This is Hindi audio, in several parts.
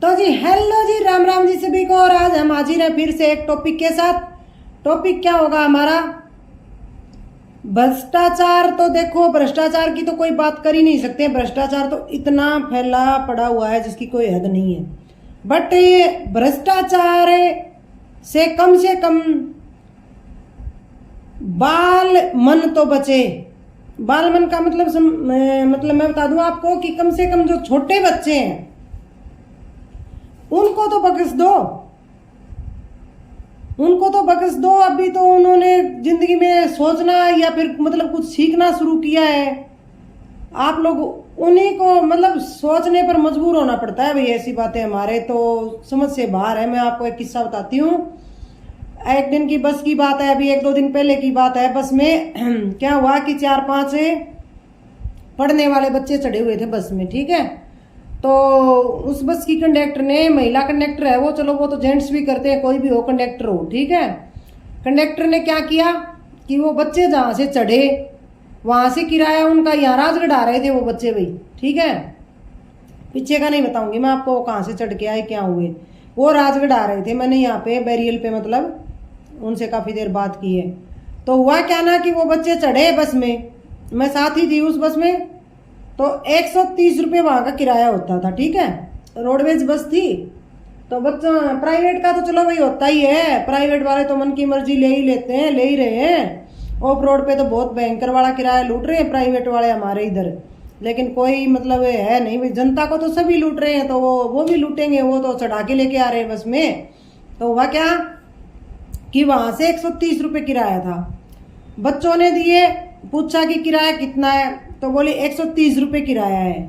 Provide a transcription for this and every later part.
तो जी हेलो जी, राम राम जी सभी को। और आज हम हाजिर हैं फिर से एक टॉपिक के साथ। टॉपिक क्या होगा हमारा? भ्रष्टाचार। तो देखो, भ्रष्टाचार की तो कोई बात कर ही नहीं सकते। भ्रष्टाचार तो इतना फैला पड़ा हुआ है जिसकी कोई हद नहीं है। बट भ्रष्टाचार से कम बाल मन तो बचे। बाल मन का मतलब मैं बता दूं आपको कि कम से कम जो छोटे बच्चे हैं उनको तो बख्श दो, उनको तो बख्श दो। अभी तो उन्होंने जिंदगी में सोचना या फिर कुछ सीखना शुरू किया है। आप लोग उन्हीं को सोचने पर मजबूर होना पड़ता है। भाई ऐसी बातें हमारे तो समझ से बाहर है। मैं आपको एक किस्सा बताती हूँ। एक दिन की बस की बात है, अभी 1-2 दिन पहले की बात है। बस में क्या हुआ कि 4-5 पढ़ने वाले बच्चे चढ़े हुए थे बस में, ठीक है। तो उस बस की कंडक्टर ने, महिला कंडक्टर है वो, चलो वो तो जेंट्स भी करते हैं, कोई भी हो कंडक्टर हो, ठीक है। कंडक्टर ने क्या किया कि वो बच्चे जहाँ से चढ़े वहाँ से किराया उनका यहाँ राजगढ़ आ रहे थे वो बच्चे भाई, ठीक है। पीछे का नहीं बताऊंगी मैं आपको कहाँ से चढ़ के आए क्या हुए। वो राजगढ़ आ रहे थे। मैंने यहाँ पे बैरियल पे उनसे काफ़ी देर बात की है। तो हुआ क्या ना कि वो बच्चे चढ़े बस में, मैं साथ ही थी उस बस में। तो 130 रुपये वहाँ का किराया होता था, ठीक है। रोडवेज बस थी। तो बच्चों, प्राइवेट का तो चलो भाई होता ही है, प्राइवेट वाले तो मन की मर्जी ले ही लेते हैं, ले ही रहे हैं। ऑफ रोड पे तो बहुत भयंकर वाला किराया लूट रहे हैं प्राइवेट वाले हमारे इधर। लेकिन कोई है नहीं भाई, जनता को तो सभी लूट रहे हैं, तो वो भी लूटेंगे। वो तो चढ़ा के लेके आ रहे हैं बस में। तो हुआ क्या कि वहाँ से 130 रुपये किराया था। बच्चों ने दिए, पूछा कि किराया कितना है, तो बोले 130 रुपये किराया है।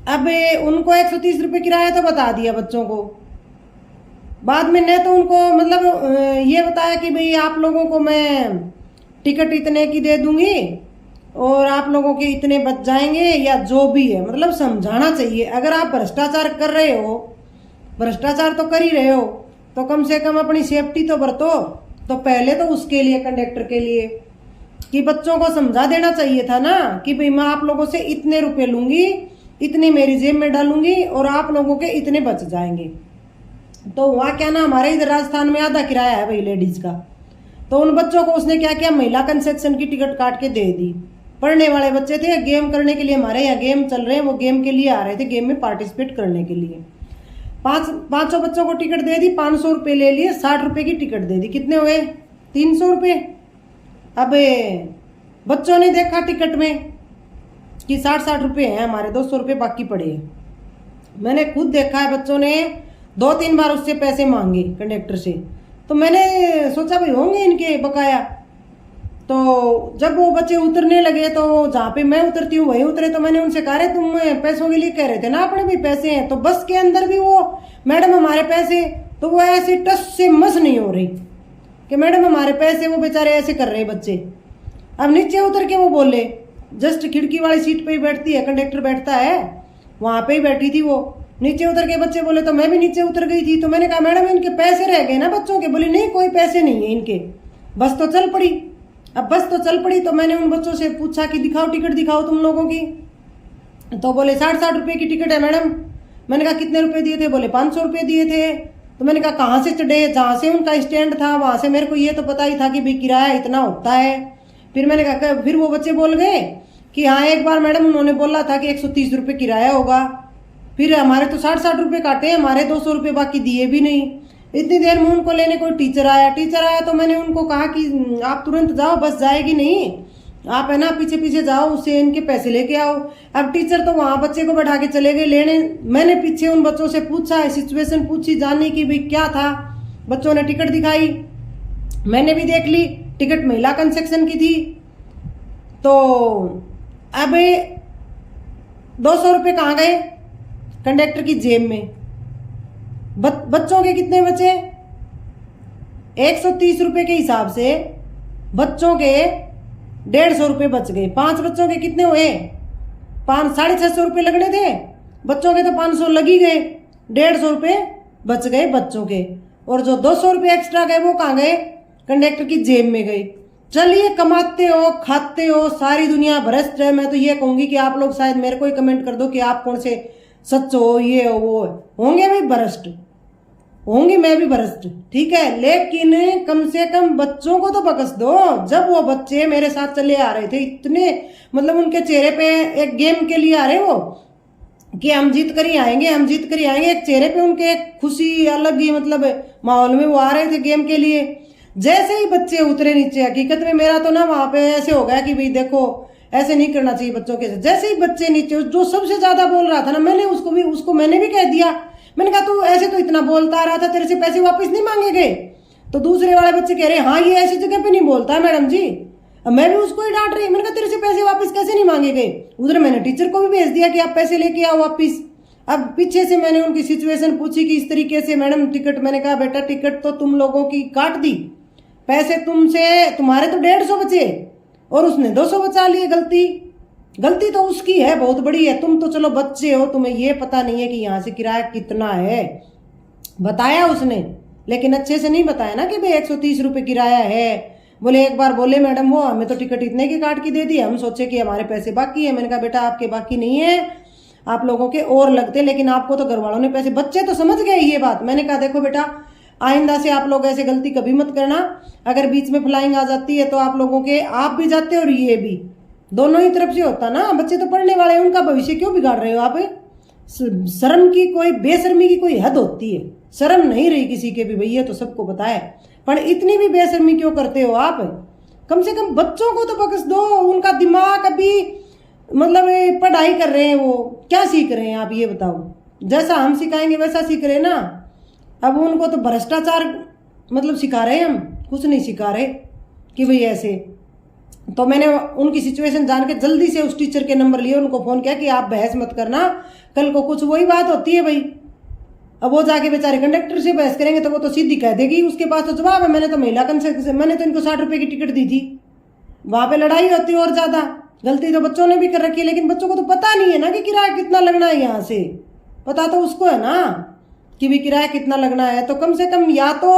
अब उनको 130 रुपये किराया तो बता दिया बच्चों को। बाद में ने तो उनको ये बताया कि भाई आप लोगों को मैं टिकट इतने की दे दूंगी और आप लोगों के इतने बच जाएंगे, या जो भी है। समझाना चाहिए। अगर आप भ्रष्टाचार कर रहे हो, भ्रष्टाचार तो कर ही रहे हो, तो कम से कम अपनी सेफ्टी तो बरतो। तो पहले तो उसके लिए, कंडक्टर के लिए, कि बच्चों को समझा देना चाहिए था ना कि भाई मैं आप लोगों से इतने रुपए लूंगी, इतनी मेरी जेब में डालूंगी और आप लोगों के इतने बच जाएंगे। तो वहाँ क्या ना, हमारे इधर राजस्थान में आधा किराया है भाई लेडीज का। तो उन बच्चों को उसने क्या किया, महिला कंसेक्शन की टिकट काट के दे दी। पढ़ने वाले बच्चे थे, गेम करने के लिए, हमारे यहाँ गेम चल रहे हैं, वो गेम के लिए आ रहे थे, गेम में पार्टिसिपेट करने के लिए। पांचों बच्चों को टिकट दे दी, 500 रुपये ले लिए, 60 रुपये की टिकट दे दी। कितने हुए? 300 रुपये। अब बच्चों ने देखा टिकट में कि 60-60 रुपये हैं हमारे, 200 रुपये बाकी पड़े हैं। मैंने खुद देखा है, बच्चों ने 2-3 बार उससे पैसे मांगे कंडक्टर से। तो मैंने सोचा भाई होंगे इनके बकाया। तो जब वो बच्चे उतरने लगे, तो जहाँ पे मैं उतरती हूँ वहीं उतरे। तो मैंने उनसे कहा, रे तुम पैसों के लिए कह रहे थे ना अपने भी पैसे हैं। तो बस के अंदर भी वो, मैडम हमारे पैसे। तो वो ऐसे टस से मस नहीं हो रही कि मैडम हमारे पैसे। वो बेचारे ऐसे कर रहे बच्चे। अब नीचे उतर के वो बोले, जस्ट खिड़की वाली सीट पे ही बैठती है, कंडक्टर बैठता है, वहां पे ही बैठी थी वो। नीचे उतर के बच्चे बोले, तो मैं भी नीचे उतर गई थी। तो मैंने कहा, मैडम इनके पैसे रह गए ना बच्चों के। बोली नहीं, कोई पैसे नहीं है इनके, बस तो चल पड़ी। अब बस तो चल पड़ी। तो मैंने उन बच्चों से पूछा कि दिखाओ टिकट, दिखाओ तुम लोगों की। तो बोले 60-60 रुपये की टिकट है मैडम। मैंने कहा कितने रुपए दिए थे? बोले 500 रुपये दिए थे। तो मैंने कहा कहाँ से चढ़े? जहाँ से उनका स्टैंड था वहां से। मेरे को ये तो पता ही था कि भाई किराया इतना होता है। फिर मैंने कहा, फिर वो बच्चे बोल गए कि हाँ एक बार मैडम उन्होंने बोला था कि 130 रुपये किराया होगा। फिर हमारे तो 60-60 रुपये काटे, हमारे 200 रुपये बाकी दिए भी नहीं। इतनी देर में उनको लेने कोई टीचर आया। तो मैंने उनको कहा कि आप तुरंत जाओ, बस जाएगी नहीं, आप है ना पीछे पीछे जाओ, उससे इनके पैसे लेके आओ। अब टीचर तो वहां बच्चे को बैठा के चले गए लेने। मैंने पीछे उन बच्चों से पूछा, सिचुएशन पूछी, जानने की भाई क्या था। बच्चों ने टिकट दिखाई, मैंने भी देख ली, टिकट महिला कंसेक्शन की थी। तो अब 200 रुपये कहाँ गए? कंडक्टर की जेब में। बच्चों के कितने बचे? 130 रुपये के हिसाब से बच्चों के 150 रुपये बच गए। 5 बच्चों के कितने हुए? 650 रुपये लगने थे, बच्चों के तो 500 लग ही गए। 150 रुपये बच गए बच्चों के। और जो 200 रुपये एक्स्ट्रा गए वो कहाँ गए? कंडक्टर की जेब में गए। चलिए, कमाते हो, खाते हो, सारी दुनिया भ्रष्ट है। मैं तो ये कहूंगी कि आप लोग शायद मेरे को ही कमेंट कर दो कि आप कौन से सच हो, ये हो वो है। होंगे भी भ्रष्ट, होंगी मैं भी भ्रष्ट, ठीक है, लेकिन कम से कम बच्चों को तो बख्श दो। जब वो बच्चे मेरे साथ चले आ रहे थे, इतने मतलब उनके चेहरे पे एक गेम के लिए आ रहे वो कि हम जीत कर ही आएंगे, हम जीत कर ही आएंगे, एक चेहरे पे उनके एक खुशी अलग ही मतलब माहौल में वो आ रहे थे गेम के लिए। जैसे ही बच्चे उतरे नीचे, हकीकत में मेरा तो ना वहां पे ऐसे हो गया कि भाई देखो ऐसे नहीं करना चाहिए बच्चों के। जैसे ही बच्चे नीचे, जो सबसे ज्यादा बोल रहा था ना, मैंने उसको मैंने भी कह दिया, मैंने कहा तू ऐसे तो इतना बोलता आ रहा था, तेरे से पैसे वापस नहीं मांगे गए? तो दूसरे वाले बच्चे कह रहे हाँ ये ऐसी जगह पे नहीं बोलता है मैडम जी। अब मैं भी उसको ही डांट रही, मैंने कहा तेरे से पैसे वापस कैसे नहीं मांगे गए? उधर मैंने टीचर को भी भेज दिया कि आप पैसे लेके आओ वापिस। अब पीछे से मैंने उनकी सिचुएशन पूछी कि इस तरीके से मैडम टिकट, मैंने कहा बेटा टिकट तो तुम लोगों की काट दी, पैसे तुमसे, तुम्हारे तो 150 बचे और उसने 200 बचा लिए। गलती तो उसकी है, बहुत बड़ी है। तुम तो चलो बच्चे हो, तुम्हें ये पता नहीं है कि यहाँ से किराया कितना है। बताया उसने, लेकिन अच्छे से नहीं बताया ना कि भाई 130 रुपये किराया है। बोले एक बार बोले मैडम वो हमें तो टिकट इतने की काट के दे दी, हम सोचे कि हमारे पैसे बाकी है। मैंने कहा बेटा आपके बाकी नहीं है, आप लोगों के और लगते, लेकिन आपको तो घर वालों ने पैसे, बच्चे तो समझ गए ये बात। मैंने कहा देखो बेटा आइंदा से आप लोग ऐसे गलती कभी मत करना, अगर बीच में फ्लाइंग आ जाती है तो आप लोगों के, आप भी जाते और ये भी, दोनों ही तरफ से होता ना। बच्चे तो पढ़ने वाले हैं, उनका भविष्य क्यों बिगाड़ रहे हो आप? शर्म की कोई, बेशर्मी की कोई हद होती है। शर्म नहीं रही किसी के भी, भैया तो सबको पता है, पर इतनी भी बेशर्मी क्यों करते हो आप? कम से कम बच्चों को तो बख्श दो। उनका दिमाग अभी मतलब पढ़ाई कर रहे हैं, वो क्या सीख रहे हैं आप ये बताओ? जैसा हम सिखाएंगे वैसा सीख रहे हैं ना। अब उनको तो भ्रष्टाचार मतलब सिखा रहे हैं, हम कुछ नहीं सिखा रहे कि भाई ऐसे। तो मैंने उनकी सिचुएशन जान के जल्दी से उस टीचर के नंबर लिए, उनको फोन किया कि आप बहस मत करना, कल को कुछ वही बात होती है भाई। अब वो जाके बेचारे कंडक्टर से बहस करेंगे तो वो तो सीधी कह देगी, उसके पास तो जवाब है। मैंने तो महिला कंसेक्शन, मैंने तो इनको 60 रुपए की टिकट दी थी, वहां पे लड़ाई होती और ज्यादा। गलती तो बच्चों ने भी कर रखी है, लेकिन बच्चों को तो पता नहीं है ना कि किराया कितना लगना है। यहाँ से पता तो उसको है ना कि भी किराया कितना लगना है। तो कम से कम या तो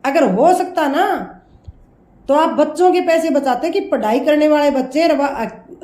अगर हो सकता ना तो आप बच्चों के पैसे बचाते कि पढ़ाई करने वाले बच्चे,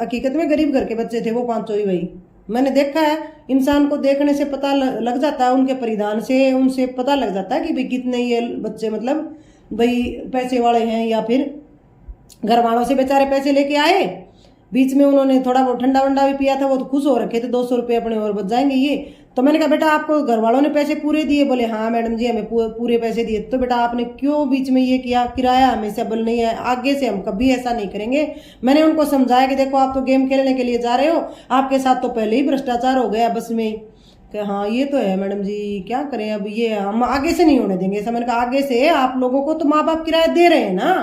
हकीकत में गरीब घर के बच्चे थे वो पांचों ही भाई। मैंने देखा है, इंसान को देखने से पता लग जाता है, उनके परिधान से उनसे पता लग जाता है कि भाई कितने ये बच्चे मतलब भाई पैसे वाले हैं, या फिर घर वालों से बेचारे पैसे लेके आए, बीच में उन्होंने थोड़ा बहुत ठंडा वंडा भी पिया था, वो तो खुश हो रखे थे, 200 रुपये अपने और बच जाएंगे ये। तो मैंने कहा बेटा आपको घर वालों ने पैसे पूरे दिए? बोले हाँ मैडम जी हमें पूरे पैसे दिए। तो बेटा आपने क्यों बीच में ये किया? किराया हमेशा बल नहीं है, आगे से हम कभी ऐसा नहीं करेंगे। मैंने उनको समझाया कि देखो आप तो गेम खेलने के लिए जा रहे हो, आपके साथ तो पहले ही भ्रष्टाचार हो गया बस में। कि हाँ ये तो है मैडम जी, क्या करें अब, ये हम आगे से नहीं होने देंगे ऐसा। मैंने कहा आगे से आप लोगों को तो माँ बाप किराया दे रहे हैं ना,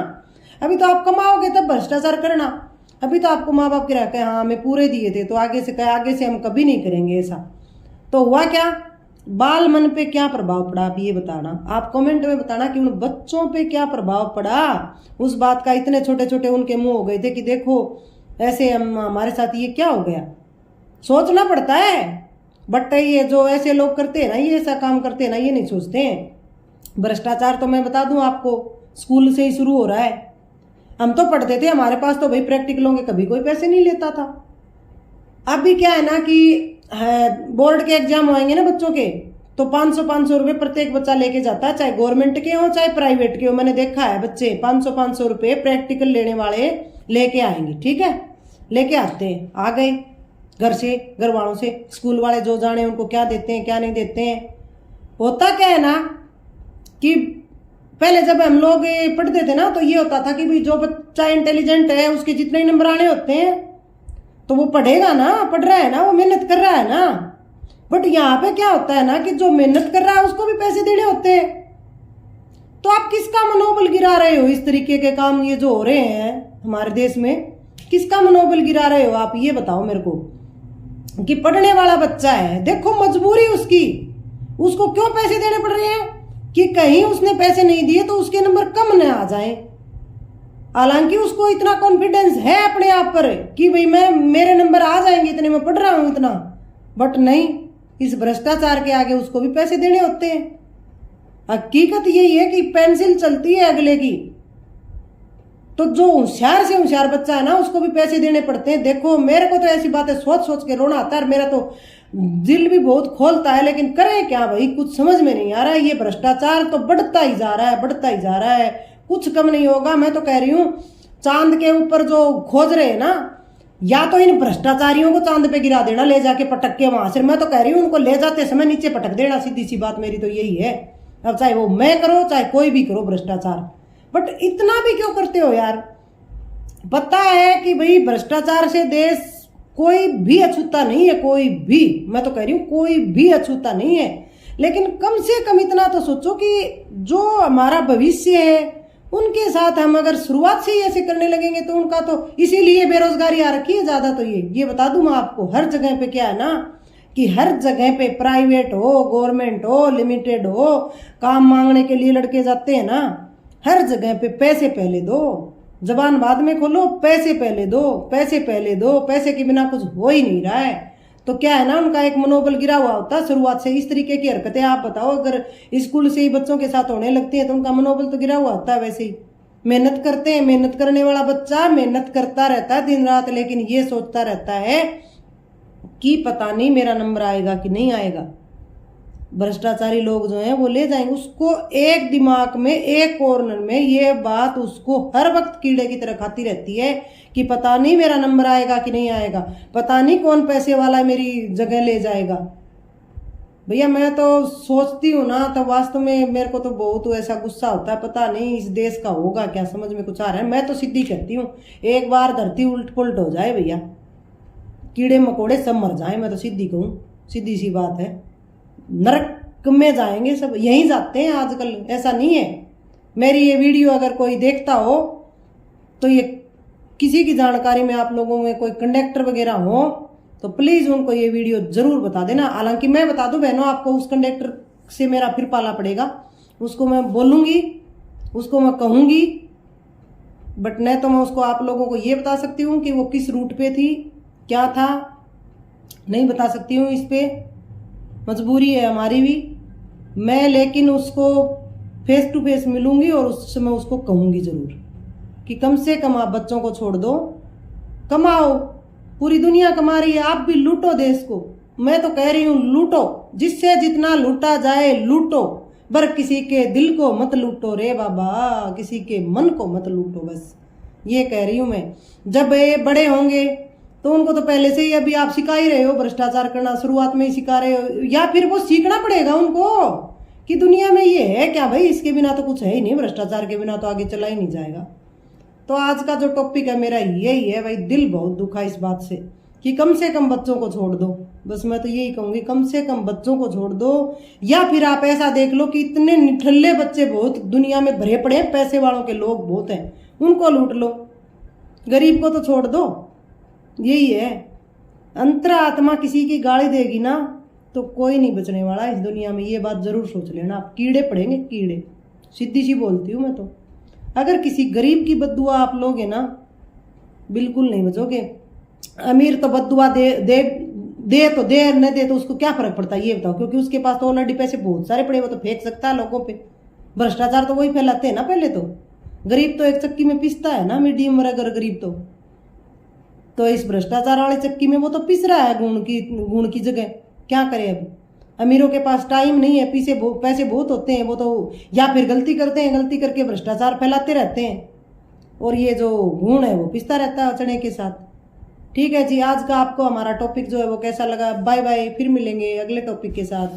अभी तो आप कमाओगे तब भ्रष्टाचार करना, अभी तो आपको माँ बाप किराया कहे हाँ हमें पूरे दिए थे, तो आगे से कहे आगे से हम कभी नहीं करेंगे ऐसा। तो हुआ क्या, बाल मन पे क्या प्रभाव पड़ा आप ये बताना, आप कमेंट में बताना कि उन बच्चों पे क्या प्रभाव पड़ा उस बात का। इतने छोटे छोटे उनके मुंह हो गए थे कि देखो ऐसे हमारे साथ ये क्या हो गया। सोचना पड़ता है, बट ये जो ऐसे लोग करते हैं ना, ये ऐसा काम करते हैं ना, ये नहीं सोचते हैं। भ्रष्टाचार तो मैं बता दूं आपको स्कूल से ही शुरू हो रहा है। हम तो पढ़ते थे, हमारे पास तो भाई प्रैक्टिकलों के कभी कोई पैसे नहीं लेता था। अभी क्या है ना कि बोर्ड के एग्जाम होंगे ना बच्चों के, तो 500 रुपए प्रत्येक बच्चा लेके जाता है, चाहे गवर्नमेंट के हो चाहे प्राइवेट के हो। मैंने देखा है बच्चे 500 रुपए प्रैक्टिकल लेने वाले लेके आएंगे, ठीक है, लेके आते हैं। आ गए घर से, घर वालों से, स्कूल वाले जो जाने उनको क्या देते हैं क्या नहीं देते हैं। होता क्या है ना कि पहले जब हम लोग पढ़ते थे ना तो ये होता था कि भाई जो बच्चा इंटेलिजेंट है उसके जितने ही नंबर आने होते हैं तो वो पढ़ेगा ना, पढ़ रहा है ना, वो मेहनत कर रहा है ना। बट यहाँ पे क्या होता है ना कि जो मेहनत कर रहा है उसको भी पैसे देने होते हैं। तो आप किसका मनोबल गिरा रहे हो? इस तरीके के काम ये जो हो रहे हैं हमारे देश में, किसका मनोबल गिरा रहे हो आप ये बताओ मेरे को। कि पढ़ने वाला बच्चा है, देखो मजबूरी उसकी, उसको क्यों पैसे देने पड़ रहे हैं कि कहीं उसने पैसे नहीं दिए तो उसके नंबर कम न आ जाएं। हालांकि उसको इतना कॉन्फिडेंस है अपने आप पर कि भाई मेरे नंबर आ जाएंगे इतने, मैं पढ़ रहा हूं इतना। बट नहीं, इस भ्रष्टाचार के आगे उसको भी पैसे देने होते हैं। हकीकत यही है कि पेंसिल चलती है अगले की, तो जो होशियार से होशियार बच्चा है ना उसको भी पैसे देने पड़ते हैं। देखो मेरे को तो ऐसी बातें सोच सोच के रोना आता है। मेरा तो दिल भी बहुत खोलता है, लेकिन करें क्या भाई, कुछ समझ में नहीं आ रहा है। ये भ्रष्टाचार तो बढ़ता ही जा रहा है, बढ़ता ही जा रहा है, कुछ कम नहीं होगा। मैं तो कह रही हूँ चांद के ऊपर जो खोज रहे हैं ना, या तो इन भ्रष्टाचारियों को चांद पे गिरा देना ले जाके पटक के वहां से। मैं तो कह रही हूँ उनको ले जाते समय नीचे पटक देना, सीधी सी बात मेरी तो यही है। अब चाहे वो मैं करो चाहे कोई भी करो भ्रष्टाचार, बट इतना भी क्यों करते हो यार। पता है कि भाई भ्रष्टाचार से देश कोई भी अछूता नहीं है, कोई भी, मैं तो कह रही हूँ कोई भी अछूता नहीं है। लेकिन कम से कम इतना तो सोचो कि जो हमारा भविष्य है उनके साथ हम अगर शुरुआत से ही ऐसे करने लगेंगे तो उनका तो, इसीलिए बेरोजगारी आ रखी है ज्यादा। तो ये बता दूं मैं आपको, हर जगह पे क्या है ना कि हर जगह पे प्राइवेट हो गवर्नमेंट हो लिमिटेड हो, काम मांगने के लिए लड़के जाते हैं ना, हर जगह पे पैसे पहले दो, जबान बाद में खोलो, पैसे पहले दो, पैसे पहले दो, पैसे के बिना कुछ हो ही नहीं रहा है। तो क्या है ना, उनका एक मनोबल गिरा हुआ होता है शुरुआत से। इस तरीके की हरकतें आप बताओ अगर स्कूल से ही बच्चों के साथ होने लगती है तो उनका मनोबल तो गिरा हुआ होता है। वैसे ही मेहनत करते हैं, मेहनत करने वाला बच्चा मेहनत करता रहता है दिन रात, लेकिन ये सोचता रहता है कि पता नहीं मेरा नंबर आएगा कि नहीं आएगा। भ्रष्टाचारी लोग जो हैं वो ले जाएंगे उसको, एक दिमाग में एक कॉर्नर में ये बात उसको हर वक्त कीड़े की तरह खाती रहती है कि पता नहीं मेरा नंबर आएगा कि नहीं आएगा, पता नहीं कौन पैसे वाला मेरी जगह ले जाएगा। भैया मैं तो सोचती हूँ ना, तो वास्तव में मेरे को तो बहुत ऐसा गुस्सा होता है, पता नहीं इस देश का होगा क्या, समझ में कुछ आ रहा है। मैं तो सीधी कहती हूँ एक बार धरती उल्ट पुलट हो जाए भैया, कीड़े मकोड़े सब मर जाए, मैं तो सीधी कहूँ, सीधी सी बात है। नरक में जाएंगे सब, यहीं जाते हैं आजकल, ऐसा नहीं है। मेरी ये वीडियो अगर कोई देखता हो तो ये किसी की जानकारी में आप लोगों में कोई कंडक्टर वगैरह हो तो प्लीज़ उनको ये वीडियो ज़रूर बता देना। हालांकि मैं बता दूं बहनों, आपको उस कंडक्टर से मेरा फिर पाला पड़ेगा, उसको मैं बोलूँगी, उसको मैं कहूँगी, बट नहीं तो मैं उसको आप लोगों को ये बता सकती हूँ कि वो किस रूट पे थी, क्या था, नहीं बता सकती हूँ। इस पर मजबूरी है हमारी भी, मैं लेकिन उसको फेस टू फेस मिलूंगी और उस समय उसको कहूंगी जरूर कि कम से कम आप बच्चों को छोड़ दो, कमाओ, पूरी दुनिया कमा रही है, आप भी लूटो देश को। मैं तो कह रही हूँ लूटो, जिससे जितना लूटा जाए लूटो, पर किसी के दिल को मत लूटो रे बाबा, किसी के मन को मत लूटो, बस ये कह रही हूँ मैं। जब ये बड़े होंगे तो उनको तो पहले से ही अभी आप सिखा ही रहे हो भ्रष्टाचार करना, शुरुआत में ही सिखा रहे हो, या फिर वो सीखना पड़ेगा उनको कि दुनिया में ये है क्या भाई, इसके बिना तो कुछ है ही नहीं, भ्रष्टाचार के बिना तो आगे चला ही नहीं जाएगा। तो आज का जो टॉपिक है मेरा यही है भाई, दिल बहुत दुखा इस बात से कि कम से कम बच्चों को छोड़ दो, बस मैं तो यही कहूंगी कम से कम बच्चों को छोड़ दो। या फिर आप ऐसा देख लो कि इतने निठल्ले बच्चे बहुत दुनिया में भरे पड़े हैं, पैसे वालों के लोग बहुत हैं, उनको लूट लो, गरीब को तो छोड़ दो। यही है, अंतरा आत्मा किसी की गाली देगी ना तो कोई नहीं बचने वाला इस दुनिया में, ये बात जरूर सोच लेना, आप कीड़े पड़ेंगे, कीड़े, सीधी सी बोलती हूँ मैं तो। अगर किसी गरीब की बद्दुआ आप लोगे ना बिल्कुल नहीं बचोगे। अमीर तो बद्दुआ दे दे दे तो दे, न दे तो उसको क्या फर्क पड़ता है ये बताओ, क्योंकि उसके पास तो ऑलरेडी पैसे बहुत सारे पड़े, वो तो फेंक सकता है लोगों पे। भ्रष्टाचार तो वही फैलाते हैं ना पहले तो, गरीब तो एक चक्की में पिसता है ना, मीडियम वर्ग अगर गरीब तो इस भ्रष्टाचार वाले चक्की में वो तो पिस रहा है गुण की जगह। क्या करे अब, अमीरों के पास टाइम नहीं है, पैसे बहुत होते हैं, वो तो या फिर गलती करते हैं, गलती करके भ्रष्टाचार फैलाते रहते हैं, और ये जो गुण है वो पिसता रहता है चने के साथ। ठीक है जी, आज का आपको हमारा टॉपिक जो है वो कैसा लगा, बाय बाय, फिर मिलेंगे अगले टॉपिक के साथ।